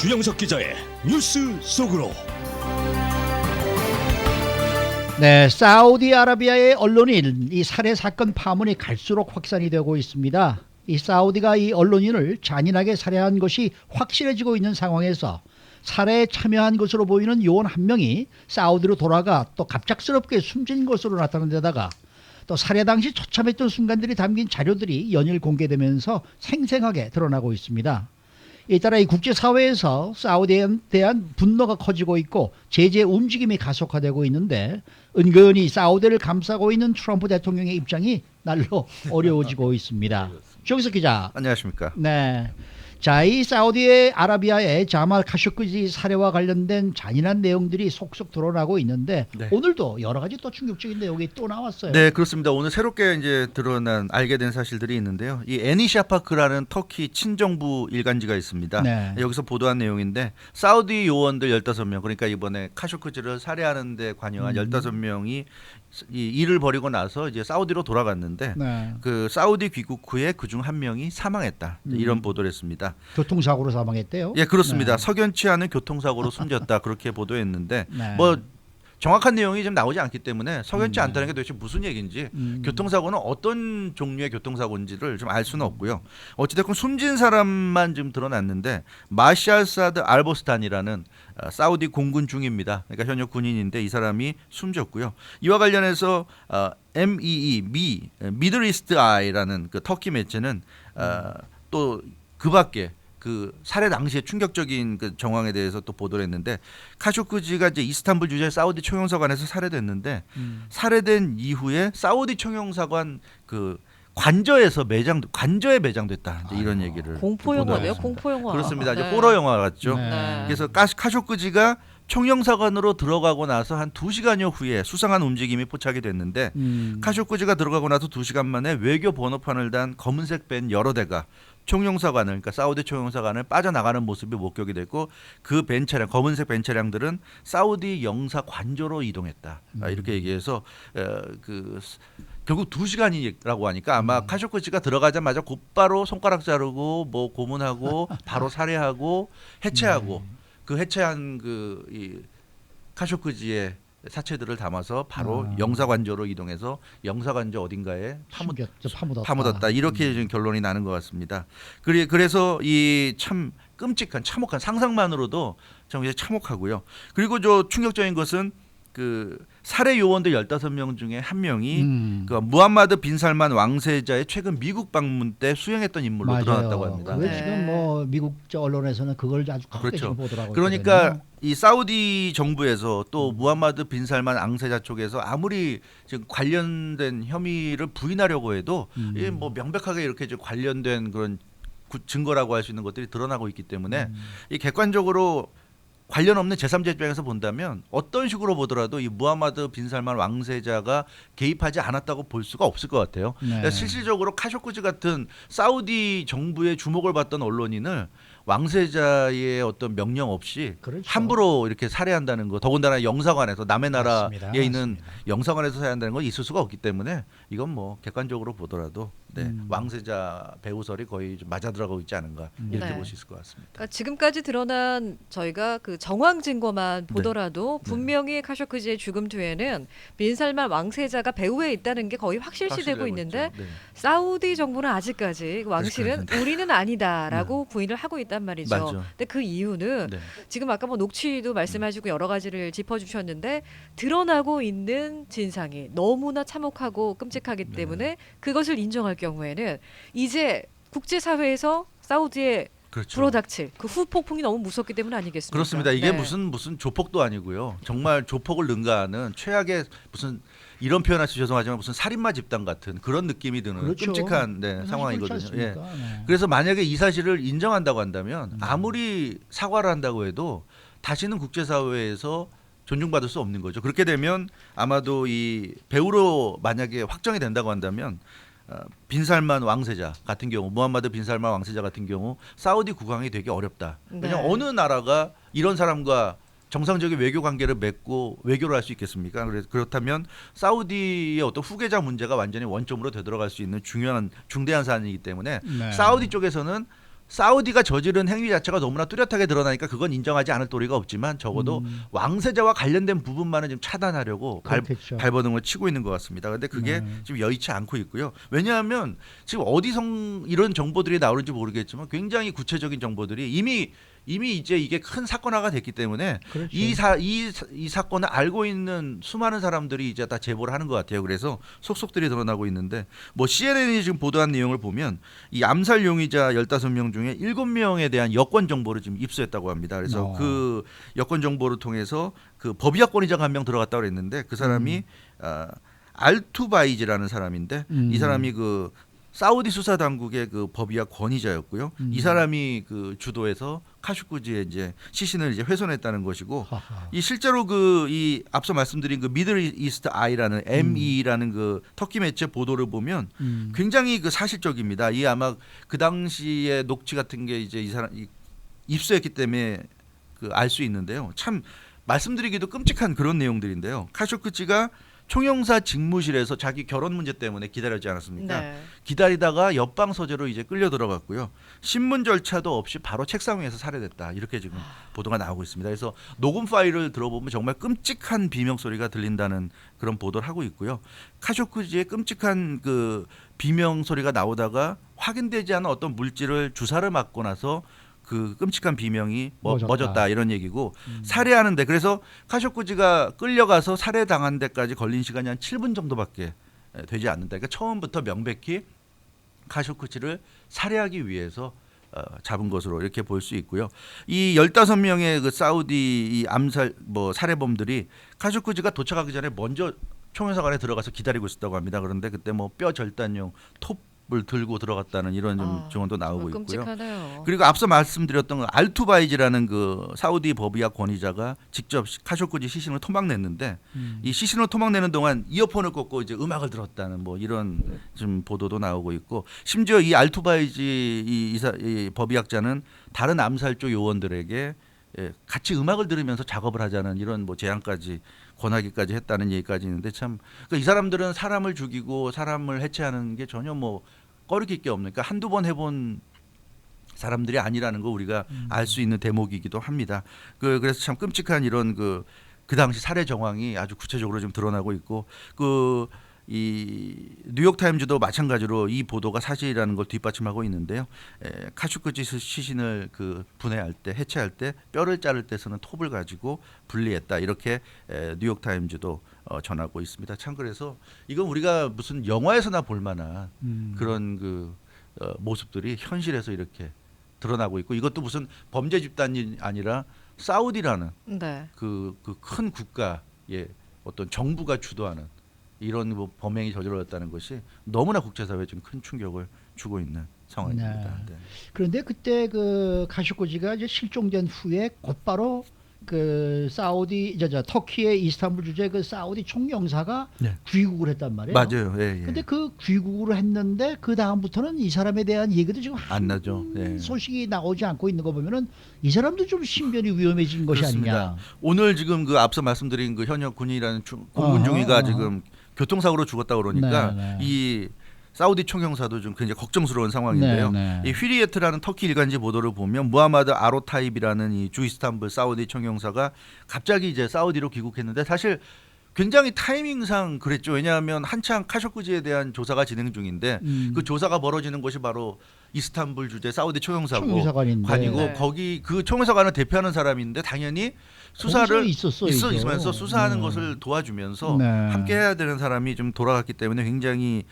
주영석 기자의 뉴스 속으로. 네, 사우디아라비아의 언론인 이 살해 사건 파문이 갈수록 확산이 되고 있습니다. 이 사우디가 이 언론인을 잔인하게 살해한 것이 확실해지고 있는 상황에서 살해에 참여한 것으로 보이는 요원 한 명이 사우디로 돌아가 또 갑작스럽게 숨진 것으로 나타난 데다가 또 살해 당시 처참했던 순간들이 담긴 자료들이 연일 공개되면서 생생하게 드러나고 있습니다. 이에 따라 이 국제사회에서 사우디에 대한 분노가 커지고 있고 제재 움직임이 가속화되고 있는데 은근히 사우디를 감싸고 있는 트럼프 대통령의 입장이 날로 어려워지고 있습니다. 조기석 기자. 안녕하십니까. 네. 자, 이 사우디의 아라비아의 자말 카쇼크지 살해와 관련된 잔인한 내용들이 속속 드러나고 있는데 네. 오늘도 여러 가지 또 충격적인 내용이 또 나왔어요. 네, 그렇습니다. 오늘 새롭게 이제 드러난 알게 된 사실들이 있는데요. 이 에니샤파크라는 터키 친정부 일간지가 있습니다. 네. 여기서 보도한 내용인데 사우디 요원들 15명, 그러니까 이번에 카쇼크지를 살해하는 데 관여한 15명이 이 일을 벌이고 나서 이제 사우디로 돌아갔는데 네. 그 사우디 귀국 후에 그중 한 명이 사망했다. 이런 보도를 했습니다. 교통사고로 사망했대요. 예, 그렇습니다. 네. 석연치 않은 교통사고로 숨졌다. 그렇게 보도했는데 네. 뭐 정확한 내용이 좀 나오지 않기 때문에 석연치 않다는 게 도대체 무슨 얘기인지 교통사고는 어떤 종류의 교통사고인지를 좀 알 수는 없고요. 어찌됐건 숨진 사람만 지금 드러났는데 마샬 사드 알보스탄이라는 사우디 공군 중입니다. 그러니까 현역 군인인데 이 사람이 숨졌고요. 이와 관련해서 MEE 미들 이스트 아이라는 그 터키 매체는 또 그 밖에 그 살해 당시의 충격적인 그 정황에 대해서 또 보도를 했는데 카쇼크지가 이제 이스탄불 주재 사우디 총영사관에서 살해됐는데 살해된 이후에 사우디 총영사관 그 관저에 매장됐다. 이제 이런 얘기를 공포 영화네요. 보도했습니다. 공포 영화. 그렇습니다. 이제 네. 호러 영화 같죠. 네. 그래서 카쇼크지가 총영사관으로 들어가고 나서 한 2시간여 후에 수상한 움직임이 포착이 됐는데 카쇼크지가 들어가고 나서 2시간 만에 외교 번호판을 단 검은색 밴 여러 대가 총영사관을, 그러니까 사우디 총영사관을 빠져나가는 모습이 목격이 됐고 그 벤 차량, 검은색 벤 차량들은 사우디 영사 관저로 이동했다. 이렇게 얘기해서 그 결국 2시간이라고 하니까 아마 카쇼크지가 들어가자마자 곧바로 손가락 자르고 뭐 고문하고 바로 살해하고 해체하고 그 해체한 그 이 카쇼크지의 사체들을 담아서 바로 영사관저로 이동해서 영사관저 어딘가에 파묻었다. 이렇게 지금 결론이 나는 것 같습니다. 그래서 이 참 끔찍한 참혹한 상상만으로도 좀 이제 참혹하고요. 그리고 저 충격적인 것은 그 살해 요원들 15명 중에 한 명이 그 무함마드 빈 살만 왕세자의 최근 미국 방문 때 수행했던 인물로 맞아요. 드러났다고 합니다. 그게 네. 지금 뭐 미국 언론에서는 그걸 아주 크게 그렇죠. 지금 보도라고 그러니까 있거든요. 이 사우디 정부에서 또 무함마드 빈 살만 왕세자 쪽에서 아무리 지금 관련된 혐의를 부인하려고 해도 이게 뭐 명백하게 이렇게 좀 관련된 그런 증거라고 할 수 있는 것들이 드러나고 있기 때문에 이 객관적으로 관련 없는 제3자 입장에서 본다면 어떤 식으로 보더라도 이 무하마드 빈 살만 왕세자가 개입하지 않았다고 볼 수가 없을 것 같아요. 네. 그러니까 실질적으로 카쇼크지 같은 사우디 정부의 주목을 받던 언론인을 왕세자의 어떤 명령 없이 그렇죠. 함부로 이렇게 살해한다는 거, 더군다나 영사관에서 남의 나라에 맞습니다. 있는 맞습니다. 영사관에서 살해한다는 건 있을 수가 없기 때문에 이건 뭐 객관적으로 보더라도 왕세자 배우설이 거의 좀 맞아 들어가고 있지 않은가 이렇게 네. 볼 수 있을 것 같습니다. 그러니까 지금까지 드러난 저희가 그 정황 증거만 보더라도 분명히 카쇼크지의 죽음 뒤에는 빈살만 왕세자가 배후에 있다는 게 거의 확실시되고 있는데 있죠. 네. 사우디 정부는 아직까지 왕실은 우리는 아니다라고 부인을 하고 있단 말이죠. 맞죠. 근데 그 이유는 네. 지금 아까 뭐 녹취도 말씀하시고 여러 가지를 짚어주셨는데 드러나고 있는 진상이 너무나 참혹하고 끔찍하기 때문에 그것을 인정할 경우에는 이제 국제사회에서 사우디의 그렇죠. 불어닥칠 그 후폭풍이 너무 무섭기 때문 아니겠습니까? 그렇습니다. 이게 네. 무슨 조폭도 아니고요. 정말 조폭을 능가하는 최악의 무슨 이런 표현하시 죄송하지만 무슨 살인마 집단 같은 그런 느낌이 드는 그렇죠. 끔찍한 그렇지 상황이거든요. 예. 않습니까? 네. 그래서 만약에 이 사실을 인정한다고 한다면 아무리 사과를 한다고 해도 다시는 국제사회에서 존중받을 수 없는 거죠. 그렇게 되면 아마도 이 배우로 만약에 확정이 된다고 한다면 빈살만 왕세자 같은 경우, 무함마드 빈살만 왕세자 같은 경우 사우디 국왕이 되기 어렵다. 왜냐하면 네. 어느 나라가 이런 사람과 정상적인 외교 관계를 맺고 외교를 할 수 있겠습니까? 그렇다면 사우디의 어떤 후계자 문제가 완전히 원점으로 되돌아갈 수 있는 중요한 중대한 사안이기 때문에 네. 사우디 쪽에서는 사우디가 저지른 행위 자체가 너무나 뚜렷하게 드러나니까 그건 인정하지 않을 도리가 없지만 적어도 왕세자와 관련된 부분만은 좀 차단하려고 그렇겠죠. 발버둥을 치고 있는 것 같습니다. 그런데 그게 네. 지금 여의치 않고 있고요. 왜냐하면 지금 어디서 이런 정보들이 나오는지 모르겠지만 굉장히 구체적인 정보들이 이미 이제 이게 큰 사건화가 됐기 때문에 그렇죠. 이 사건을 알고 있는 수많은 사람들이 이제 다 제보를 하는 것 같아요. 그래서 속속들이 드러나고 있는데 뭐 CNN이 지금 보도한 내용을 보면 이 암살 용의자 15명 중에 7명에 대한 여권 정보를 지금 입수했다고 합니다. 그래서 그 여권 정보를 통해서 그 법의학 권위자가 한 명 들어갔다고 그랬는데 그 사람이 알투바이지라는 사람인데 이 사람이 그 사우디 수사 당국의 그 법의학 권위자였고요. 이 사람이 그 주도해서 카슈쿠지의 이제 시신을 이제 훼손했다는 것이고, 이 실제로 그 이 앞서 말씀드린 그 미들 이스트 아이라는 ME라는 그 터키 매체 보도를 보면 굉장히 그 사실적입니다. 이 아마 그 당시의 녹취 같은 게 이제 이 사람 입수했기 때문에 그 알 수 있는데요. 참 말씀드리기도 끔찍한 그런 내용들인데요. 카쇼크지가 총영사 직무실에서 자기 결혼 문제 때문에 기다렸지 않았습니까? 네. 기다리다가 옆방 서재로 이제 끌려 들어갔고요. 신문 절차도 없이 바로 책상 위에서 살해됐다. 이렇게 지금 보도가 나오고 있습니다. 그래서 녹음 파일을 들어보면 정말 끔찍한 비명 소리가 들린다는 그런 보도를 하고 있고요. 카쇼크지의 끔찍한 그 비명 소리가 나오다가 확인되지 않은 어떤 물질을 주사를 맞고 나서 그 끔찍한 비명이 멎었다 이런 얘기고 살해하는데 그래서 카쇼쿠지가 끌려가서 살해당한 데까지 걸린 시간이 한 7분 정도밖에 되지 않는다. 그러니까 처음부터 명백히 카쇼쿠지를 살해하기 위해서 잡은 것으로 이렇게 볼 수 있고요. 이 15명의 그 사우디 이 암살 뭐 살해범들이 카쇼쿠지가 도착하기 전에 먼저 총영사관에 들어가서 기다리고 있었다고 합니다. 그런데 그때 뭐 뼈 절단용 톱을 들고 들어갔다는 이런 좀 증언도 나오고 있고요. 끔찍하네요. 그리고 앞서 말씀드렸던 그 알투바이지라는 그 사우디 법의학 권위자가 직접 카쇼쿠지 시신을 토막냈는데 이 시신을 토막내는 동안 이어폰을 꽂고 이제 음악을 들었다는 뭐 이런 좀 보도도 나오고 있고 심지어 이 알투바이지 이 법의학자는 다른 암살조 요원들에게 같이 음악을 들으면서 작업을 하자는 이런 뭐 제안까지 권하기까지 했다는 얘기까지 있는데 참 이 사람들은 사람을 죽이고 사람을 해체하는 게 전혀 뭐 꺼리낄 게 없으니까 한두 번 해본 사람들이 아니라는 거 우리가 알 수 있는 대목이기도 합니다. 그래서 참 끔찍한 이런 그 당시 살해 정황이 아주 구체적으로 좀 드러나고 있고 이 뉴욕타임즈도 마찬가지로 이 보도가 사실이라는 걸 뒷받침하고 있는데요. 카슈쿠지 시신을 그 분해할 때 해체할 때 뼈를 자를 때 쓰는 톱을 가지고 분리했다 이렇게 뉴욕타임즈도 전하고 있습니다. 참 그래서 이건 우리가 무슨 영화에서나 볼 만한 그런 그 모습들이 현실에서 이렇게 드러나고 있고 이것도 무슨 범죄 집단이 아니라 사우디라는 네. 그 큰 국가의 어떤 정부가 주도하는 이런 뭐 범행이 저질러졌다는 것이 너무나 국제사회에 좀 큰 충격을 주고 있는 상황입니다. 네. 그런데 그때 그 카쇼쿠지가 이제 실종된 후에 곧바로 그 사우디 터키의 이스탄불 주재 그 사우디 총영사가 네. 귀국을 했단 말이에요. 맞아요. 예, 예. 근데 그 귀국을 했는데 그 다음부터는 이 사람에 대한 얘기도 지금 안 나죠. 예. 소식이 나오지 않고 있는 거 보면은 이 사람도 좀 신변이 위험해진 것이 그렇습니다. 아니냐. 오늘 지금 그 앞서 말씀드린 그 현역 군인이라는 공군 중위가 지금 교통사고로 죽었다고 그러니까 네. 이 사우디 총영사도 좀 굉장히 걱정스러운 상황인데요. 네. 이 휘리예트라는 터키 일간지 보도를 보면 무하마드 아로타입이라는 이 주 이스탄불 사우디 총영사가 갑자기 이제 사우디로 귀국했는데 사실 굉장히 타이밍상 그랬죠. 왜냐하면 한창 카쇼쿠지에 대한 조사가 진행 중인데 그 조사가 벌어지는 곳이 바로 이스탄불 주재 사우디 총영사고 총영사관인데. 관이고 네. 거기 그 총영사관을 대표하는 사람인데 당연히 수사를 있으면서 수사하는 것을 도와주면서 네. 함께 해야 되는 사람이 좀 돌아갔기 때문에 굉장히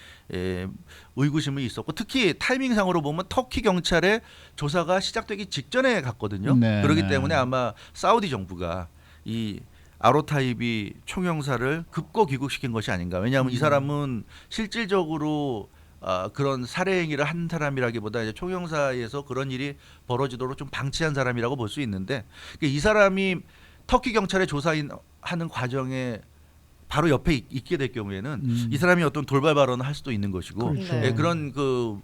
의구심이 있었고 특히 타이밍상으로 보면 터키 경찰의 조사가 시작되기 직전에 갔거든요. 네. 그렇기 때문에 아마 사우디 정부가 이 아로타입이 총영사를 급고 귀국시킨 것이 아닌가. 왜냐하면 이 사람은 실질적으로 그런 살해 행위를 한 사람이라기보다 이제 총영사에서 그런 일이 벌어지도록 좀 방치한 사람이라고 볼 수 있는데 이 사람이 터키 경찰의 조사하는 과정에 바로 옆에 있게 될 경우에는 이 사람이 어떤 돌발 발언을 할 수도 있는 것이고 그렇죠. 네. 그런 그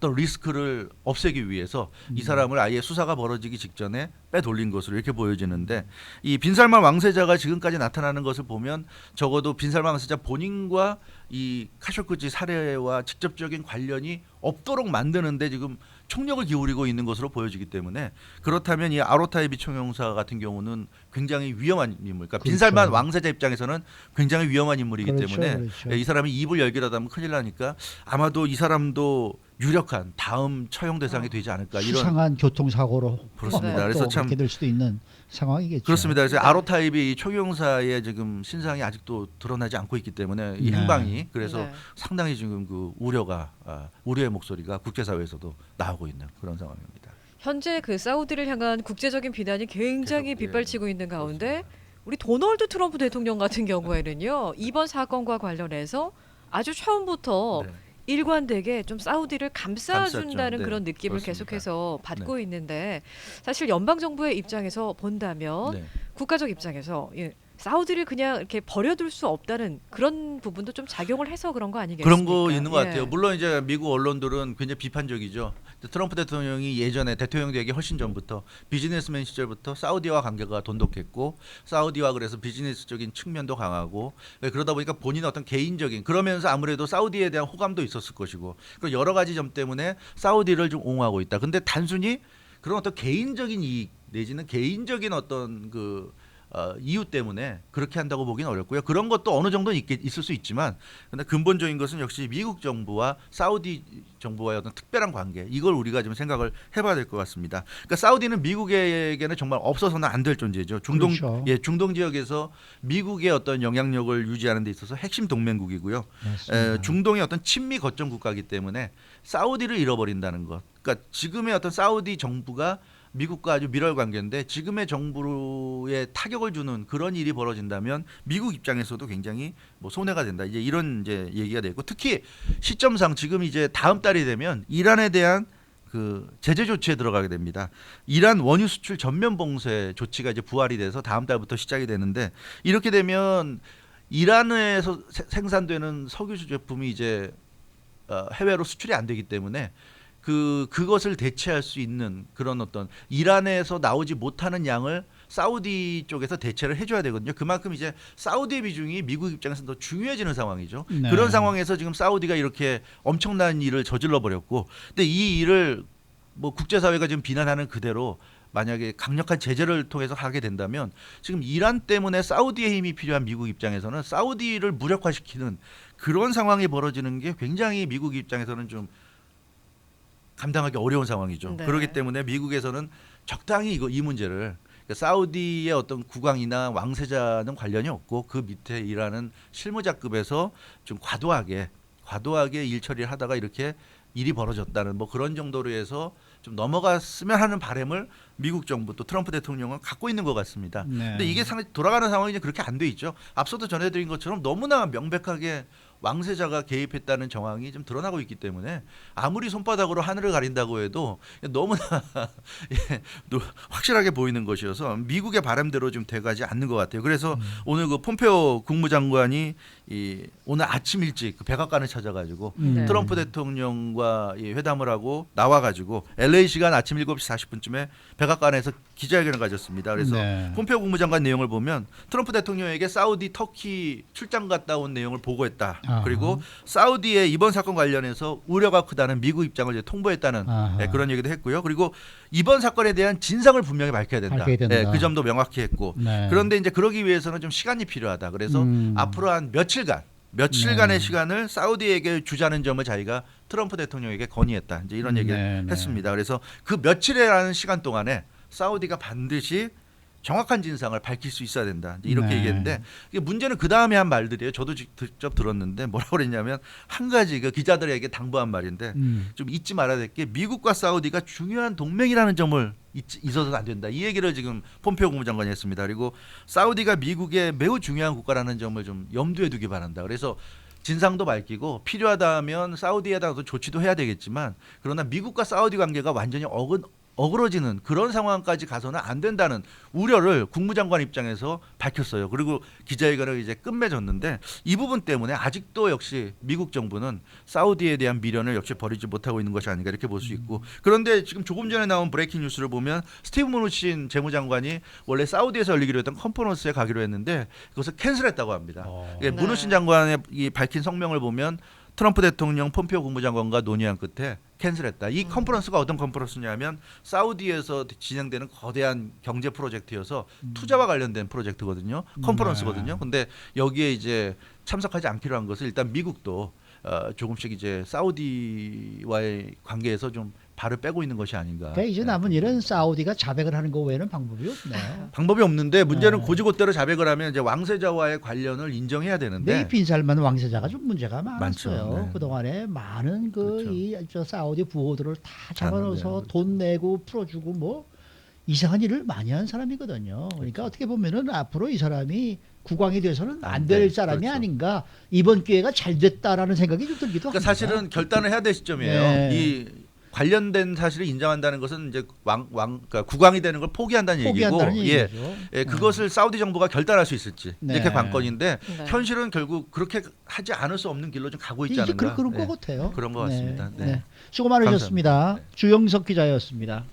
어떤 리스크를 없애기 위해서 이 사람을 아예 수사가 벌어지기 직전에 빼돌린 것으로 이렇게 보여지는데 이 빈살만 왕세자가 지금까지 나타나는 것을 보면 적어도 빈살만 왕세자 본인과 이 카쇼크지 살해와 직접적인 관련이 없도록 만드는데 지금 총력을 기울이고 있는 것으로 보여지기 때문에 그렇다면 이 아로타이비 총영사 같은 경우는 굉장히 위험한 인물. 그러니까 그렇죠. 빈살만 왕세자 입장에서는 굉장히 위험한 인물이기 그렇죠, 때문에 그렇죠. 이 사람이 입을 열기라도 하면 큰일 나니까 아마도 이 사람도 유력한 다음 처형 대상이 되지 않을까 이런 수상한 교통사고로 그렇습니다. 네. 그래서 또 참 그렇게 될 수도 있는 상황이겠죠. 그렇습니다. 그래서 네. 아로타입이 총영사의 지금 신상이 아직도 드러나지 않고 있기 때문에 이 네. 행방이 그래서 네. 상당히 지금 그 우려의 목소리가 국제사회에서도 나오고 있는 그런 상황입니다. 현재 그 사우디를 향한 국제적인 비난이 굉장히 계속, 예, 빗발치고 있는 가운데 우리 도널드 트럼프 대통령 같은 경우에는요. 이번 사건과 관련해서 아주 처음부터 네. 일관되게 좀 사우디를 감싸준다는 감쌌죠. 네, 그런 느낌을 그렇습니다. 계속해서 받고 있는데 사실 연방 정부의 입장에서 본다면 네. 국가적 입장에서 사우디를 그냥 이렇게 버려둘 수 없다는 그런 부분도 좀 작용을 해서 그런 거 아니겠습니까? 그런 거 있는 것 예. 같아요. 물론 이제 미국 언론들은 굉장히 비판적이죠. 트럼프 대통령이 예전에 대통령 되기 훨씬 전부터 비즈니스맨 시절부터 사우디와 관계가 돈독했고 사우디와 그래서 비즈니스적인 측면도 강하고 그러다 보니까 본인의 어떤 개인적인 그러면서 아무래도 사우디에 대한 호감도 있었을 것이고 그리고 여러 가지 점 때문에 사우디를 좀 옹호하고 있다. 근데 단순히 그런 어떤 개인적인 이익 내지는 개인적인 어떤 그 이유 때문에 그렇게 한다고 보기는 어렵고요. 그런 것도 어느 정도는 있을 수 있지만 근데 근본적인 것은 역시 미국 정부와 사우디 정부와의 어떤 특별한 관계 이걸 우리가 좀 생각을 해봐야 될 것 같습니다. 그러니까 사우디는 미국에게는 정말 없어서는 안 될 존재죠. 그렇죠. 중동 지역에서 미국의 어떤 영향력을 유지하는 데 있어서 핵심 동맹국이고요. 맞습니다. 중동의 어떤 친미 거점 국가이기 때문에 사우디를 잃어버린다는 것. 그러니까 지금의 어떤 사우디 정부가 미국과 아주 밀월 관계인데 지금의 정부에 타격을 주는 그런 일이 벌어진다면 미국 입장에서도 굉장히 뭐 손해가 된다. 이제 이런 이제 얘기가 되고 특히 시점상 지금 이제 다음 달이 되면 이란에 대한 그 제재 조치에 들어가게 됩니다. 이란 원유 수출 전면 봉쇄 조치가 이제 부활이 돼서 다음 달부터 시작이 되는데 이렇게 되면 이란에서 생산되는 석유 제품이 이제 해외로 수출이 안 되기 때문에 그것을 대체할 수 있는 그런 어떤 이란에서 나오지 못하는 양을 사우디 쪽에서 대체를 해줘야 되거든요. 그만큼 이제 사우디의 비중이 미국 입장에서 더 중요해지는 상황이죠. 네. 그런 상황에서 지금 사우디가 이렇게 엄청난 일을 저질러 버렸고, 근데 이 일을 뭐 국제사회가 지금 비난하는 그대로 만약에 강력한 제재를 통해서 하게 된다면 지금 이란 때문에 사우디의 힘이 필요한 미국 입장에서는 사우디를 무력화시키는 그런 상황이 벌어지는 게 굉장히 미국 입장에서는 좀 감당하기 어려운 상황이죠. 네. 그렇기 때문에 미국에서는 적당히 이 문제를 그러니까 사우디의 어떤 국왕이나 왕세자는 관련이 없고 그 밑에 일하는 실무자급에서 좀 과도하게 일 처리를 하다가 이렇게 일이 벌어졌다는 뭐 그런 정도로 해서 좀 넘어갔으면 하는 바람을 미국 정부 또 트럼프 대통령은 갖고 있는 것 같습니다. 네. 근데 이게 돌아가는 상황이 이제 그렇게 안 돼 있죠. 앞서도 전해드린 것처럼 너무나 명백하게 왕세자가 개입했다는 정황이 좀 드러나고 있기 때문에 아무리 손바닥으로 하늘을 가린다고 해도 너무나 확실하게 보이는 것이어서 미국의 바람대로 좀 돼가지 않는 것 같아요. 그래서 오늘 그 폼페오 국무장관이 오늘 아침 일찍 그 백악관을 찾아가지고 네. 트럼프 대통령과 회담을 하고 나와가지고 LA 시간 아침 7시 40분쯤에 백악관에서 기자회견을 가졌습니다. 그래서 네. 폼페오 국무장관 내용을 보면 트럼프 대통령에게 사우디, 터키 출장 갔다 온 내용을 보고했다. 아하. 그리고 사우디의 이번 사건 관련해서 우려가 크다는 미국 입장을 이제 통보했다는 아하. 그런 얘기도 했고요. 그리고 이번 사건에 대한 진상을 분명히 밝혀야 된다. 밝혀야 된다. 그 점도 명확히 했고 네. 그런데 이제 그러기 위해서는 좀 시간이 필요하다. 그래서 앞으로 한 며칠간의 네. 시간을 사우디에게 주자는 점을 자기가 트럼프 대통령에게 건의했다. 이제 이런 얘기를 네, 네. 했습니다. 그래서 그 며칠이라는 시간 동안에 사우디가 반드시 정확한 진상을 밝힐 수 있어야 된다. 이제 이렇게 네. 얘기했는데 이게 문제는 그 다음에 한 말들이에요. 저도 직접 들었는데 뭐라고 그랬냐면 한 가지 그 기자들에게 당부한 말인데 좀 잊지 말아야 될 게 미국과 사우디가 중요한 동맹이라는 점을 잊어서는 안 된다. 이 얘기를 지금 폼페오 국무장관이 했습니다. 그리고 사우디가 미국의 매우 중요한 국가라는 점을 좀 염두에 두기 바란다. 그래서 진상도 밝히고 필요하다면 사우디에다가도 조치도 해야 되겠지만 그러나 미국과 사우디 관계가 완전히 어그러지는 그런 상황까지 가서는 안 된다는 우려를 국무장관 입장에서 밝혔어요. 그리고 기자회견을 이제 끝맺었는데 이 부분 때문에 아직도 역시 미국 정부는 사우디에 대한 미련을 역시 버리지 못하고 있는 것이 아닌가 이렇게 볼 수 있고 그런데 지금 조금 전에 나온 브레이킹 뉴스를 보면 스티브 무누친 재무장관이 원래 사우디에서 열리기로 했던 컨퍼런스에 가기로 했는데 그것을 캔슬했다고 합니다. 예, 네. 무누친 장관의 이 밝힌 성명을 보면 트럼프 대통령 폼페오 국무장관과 논의한 끝에 캔슬했다. 이 컨퍼런스가 어떤 컨퍼런스냐면 사우디에서 진행되는 거대한 경제 프로젝트여서 투자와 관련된 프로젝트거든요. 컨퍼런스거든요. 근데 여기에 이제 참석하지 않기로 한 것을 일단 미국도 조금씩 이제 사우디와의 관계에서 좀 발을 빼고 있는 것이 아닌가. 그러니까 이제 남은 일은 사우디가 자백을 하는 거 외에는 방법이 없네요. 방법이 없는데 문제는 네. 고지고대로 자백을 하면 이제 왕세자와의 관련을 인정해야 근데 되는데 이 빈살만 왕세자가 좀 문제가 많았어요. 많죠. 네. 그동안에 많은 그렇죠. 저 사우디 부호들을 다 잡아넣어서 네. 돈 내고 풀어주고 뭐 이상한 일을 많이 한 사람이거든요. 그러니까 어떻게 보면은 앞으로 이 사람이 국왕이 돼서는 안 될 사람이 그렇죠. 아닌가. 이번 기회가 잘 됐다라는 생각이 좀 들기도 그러니까 합니다. 사실은 결단을 해야 될 시점이에요. 네. 이 관련된 사실을 인정한다는 것은 이제 그러니까 국왕이 되는 걸 포기한다는 포기한다는 얘기고, 얘기죠. 예, 그것을 사우디 정부가 결단할 수 있을지 네. 이렇게 관건인데 네. 현실은 결국 그렇게 하지 않을 수 없는 길로 좀 가고 있지 이제 않은가. 그런 예. 것 같아요. 그런 것 같습니다. 네. 수고 많으셨습니다. 감사합니다. 네. 주영석 기자였습니다.